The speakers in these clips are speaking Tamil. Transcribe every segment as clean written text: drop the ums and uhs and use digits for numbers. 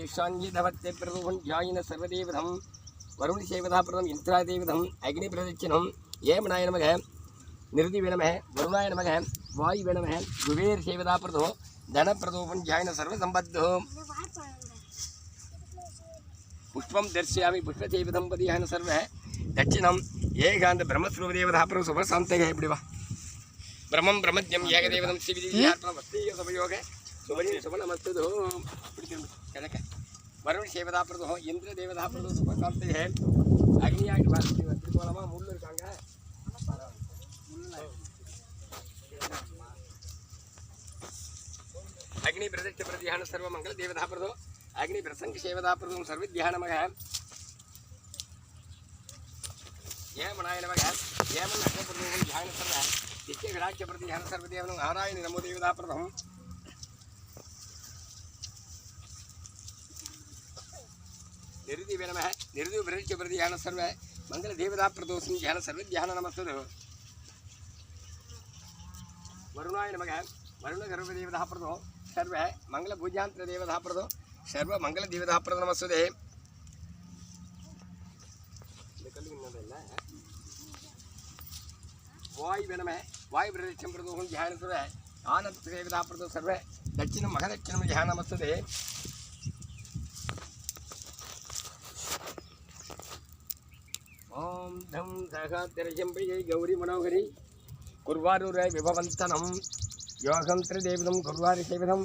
ईशान्यधवत्ते प्रदोहञ्जायिन सर्वदेवधं वरुणसेवदाप्रदं इन्द्रादेवधं अग्निप्रदक्षिणं येमनाय नमः निरुदिवे नमः वरुणाय नमः वायुवे नमः कुबेरसेवदाप्रदो धनप्रदोहञ्जायिन सर्वसम्बद्धो पुष्पं दर्शयामि पुष्पसेवधं पदीहन सर्वः दक्षिणं ஏகாந்த பிரம்மஸ்வரூபதேவதா அப்புறம் சுபசாந்தக எப்படி வா பிரம்மம் பிரம்மத்யம் ஏகதேவதம் சிவிதியார்ப்பணம் வஸ்தீக சுபயோக சுபரி சுபநமஸ்துதோ பிடிச்சிருந்து கிழக்க வருண் சேவதா பிரதோ இந்திர தேவதா பிரதோ சுபசாந்தக அக்னியாயிட்டு வா இப்படி போலாமா முள்ளு இருக்காங்க अग्नि प्रदक्ष प्रध्यान सर्व मंगल देवता प्रदो अग्नि प्रसंग सेवदा प्रदो सर्व ध्यान मग येमनाय नमः येमन नमः प्रदो ध्यान सर्व नित्य विराज्य प्रध्यान सर्व देवनं नारायण नमो देवता प्रदो निरुदिवे नमः निरुदि विराज्य प्रध्यान सर्व मंगल देवता प्रदो ध्यान सर्व ध्यान नमस्तुते वरुणाय नमः वरुण गर्भ देवता प्रदो सर्व मंगल भुजांतर देवता प्रदो सर्व मंगल देवता प्रदो नमस्ते वायु नमः वायु प्रदक्षिणं प्रदो ध्यान सर्व आनंद देवता प्रदो सर्व दक्षिण महदक्षिणं ध्यान नमस्ते ओम धम सहस्रजंबे गौरी मनोहरी कुर्वारुराय विभवंतनम योगं त्रिदेवदं कुर्वारि सेवदं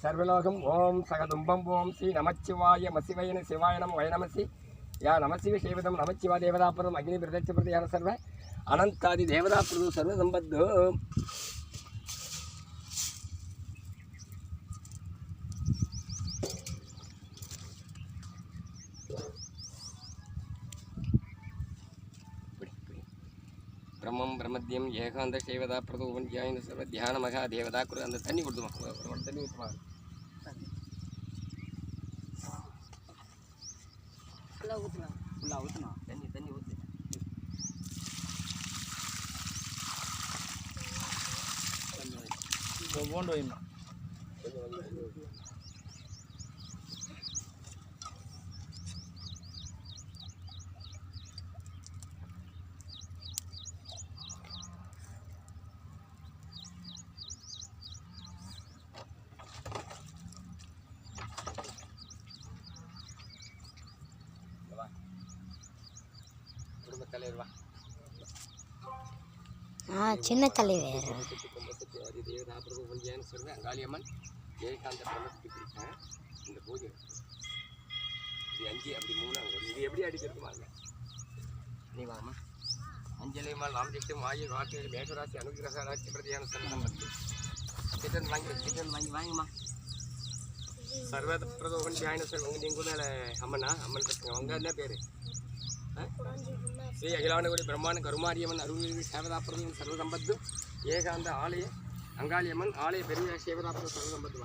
सर्वलोकं ओम सगदुंबं ओम श्री नमच्चिवाय मसिवयन शिवाय नमः वै नमसि या नमसिव सेवदं नमच्चिवा देवतापदं अग्नि प्रदक्ष प्रत्यान सर्व अनंतादि देवताप्रदो सर्व संबद्धो ब्रह्मं ब्रह्मद्यम ஏகாந்த சேவதா பிரதோவன் ஜாயின சர்வ தியான மகா தேவதா குரு அந்த தண்ணி கொடுத்துமா தண்ணி ஊற்றுமா ஃபுல்லாக ஊற்றுனா தண்ணி ஊற்று போண்டு வைமா சின்ன தலைவர் அங்காளியம்மன் ஏகாந்த பிரம்மத்துக்கு பிடிச்சேன் இந்த பூஜை இது 5 அப்படி 3 அங்கே இது எப்படி அடிக்கிறது வாங்க நீ வாமா அஞ்சலியம்மாள் ராமதிஷ்டம் வாயு வாக்கு மேகராசி அனுகிரகராட்சி பிரதியான சரணம் சிக்கன் வாங்கிமா சர்வ பிரதோகன் தியான உங்கள் நீங்கள் மேலே அம்மனா அம்மன் பசங்க அவங்க என்ன பேர் श्री अखिलांडगुड़ी ब्रह्मांड करुमारियमन अरुवी सेवदाप्रदम सर्वसंबद्ध ஏகாந்த ஆலய அங்காளியம்மன் ஆலய பெரிய சேவதாप्रदम सर्वसंबद्ध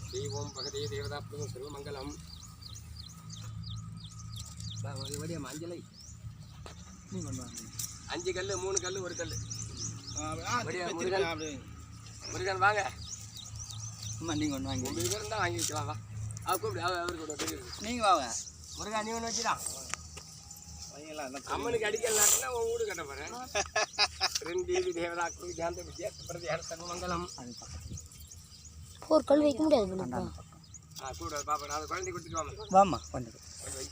श्री ओम भगवते देवताप्रदम सर्वमंगलम वडिया मंजலை நீ பண்ணுவாங்க 5 கல்லு 3 கல்லு 1 கல்லு முருகன் வாங்க அம்மா நீங்க ஒன்று வாங்கி உங்களுக்கு இருந்தால் வாங்கி வைக்கலாம் வா கூப்பிடு அவர் கூட நீங்கள் வாங்க முருகா நீ ஒன்று வச்சுடா அம்மனுக்கு அடிக்கலாட்டினா உன் வீடு கட்ட போகிறேன் 2 தேவி தேவதா ஜாந்த வித்யா பிரதியார சர்வமங்கலம் ஒரு கல் வைக்க முடியாது கூட பாப்பா நான் குழந்தை கொடுத்துட்டு வாமா கொண்டு வை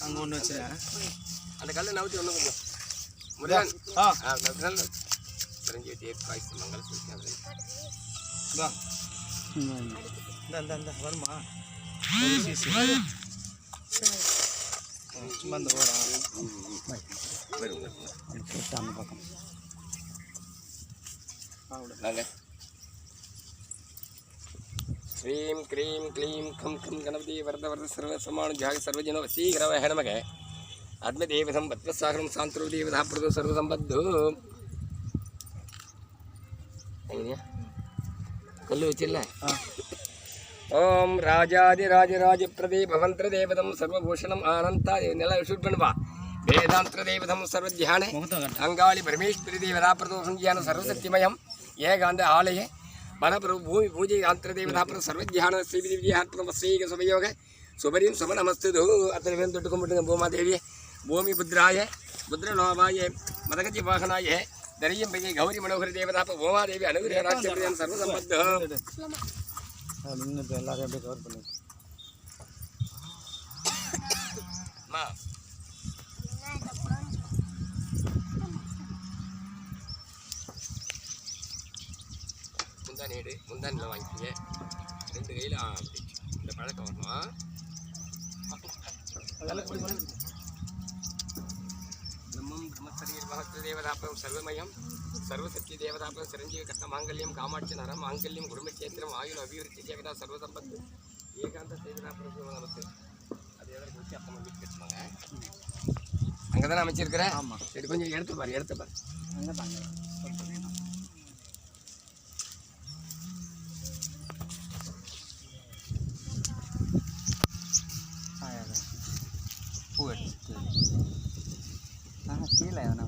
அங்கே ஒன்று வச்சுருக்கேன் அந்த கல் நவுத்தி ஒன்று கொஞ்சம் முருகன் நல்ல தெரிஞ்சு தேர் காய்ச்சி மங்கள சொல்லி இந்த வருமா சும்மா இந்த அந்த பக்கம் வாங்க ஸ்ரீம் க்ரீம் க்ளீம் கம் கம் கணபதி வரத வரத சர்வ சமான ஜாக சர்வஜன வசீகரவ நமக आत्मदेवधं पद्मसागरं शांतरूपदेवधा प्रदो सर्वसंबद्धो कल्लु वच्चिल्ल ओम राजाधिराजराज प्रदे भवंत्र देवदं सर्वभूषणं आनंता नेला शूट पण्णुवा வேதாந்திர தேவதம் சர்வத்தியான அங்காளி பரமேஸ்வரி தேவதா பிரதோஷம் சர்வசக்திமயம் ஏகாந்த ஆலய மனப்பிரபு பூமி பூஜை ஆந்திர தேவதா பிரதம் சர்வத்தியான ஸ்ரீவிதிவியாத்மகம் ஸ்ரீக சுபயோக சுபரியும் சுப நமஸ்து அத்தனை பேரும் தொட்டு கும்பிட்டுங்க பூமாதேவியே பூமி புத்ராய புத்திரலோபாய மதகஜி வாகனாய தரியம் பையை கௌரி மனோகர தேவதா பூமாதேவி அனுகிரகராட்சியம் சர்வசம்பத்தம் இன்னும் எல்லாரும் அப்படியே கவர் பண்ணி அம்மா முந்தானேடு முந்தானில் வாங்கிக்கிங்க 2 கையில் அப்படி இந்த பழக்கம் வரணும் பிரம்மம் பிரம்மசரீர் மகத்து தேவதாப்பம் சர்வமயம் சர்வசக்தி தேவதாப்பம் சிரஞ்சீவி கட்ட மாங்கல்யம் காமாட்சி நரம் மாங்கல்யம் குடும்பச்சேத்திரம் ஆயுள் அபிவிருத்தி தேவதா சர்வசம்பத்து ஏகாந்த தேவதாப்பம் நமக்கு அது எதாவது வச்சு அப்போ வீட்டு கட்டுவாங்க அங்கே தானே அமைச்சிருக்கிறேன். ஆமாம். சரி கொஞ்சம் எடுத்து பாரு அங்கே தாங்க பூ எடுத்து கீழே எதனா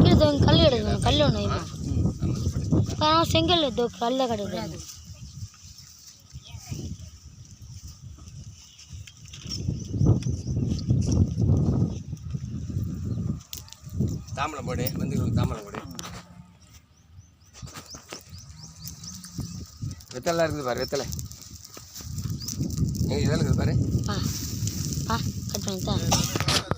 கீழே கல் எடுக்கணும். கல் ஒன்று ஆனால் செங்கல் கல்ல கிடையாது. தாம்பலம் போடு வந்து தாம்பலம் போடு வெத்தலாம் இருக்குது பாரு வெத்தலை இதெல்லாம் இருக்குது பாரு கட் பண்ணிட்டா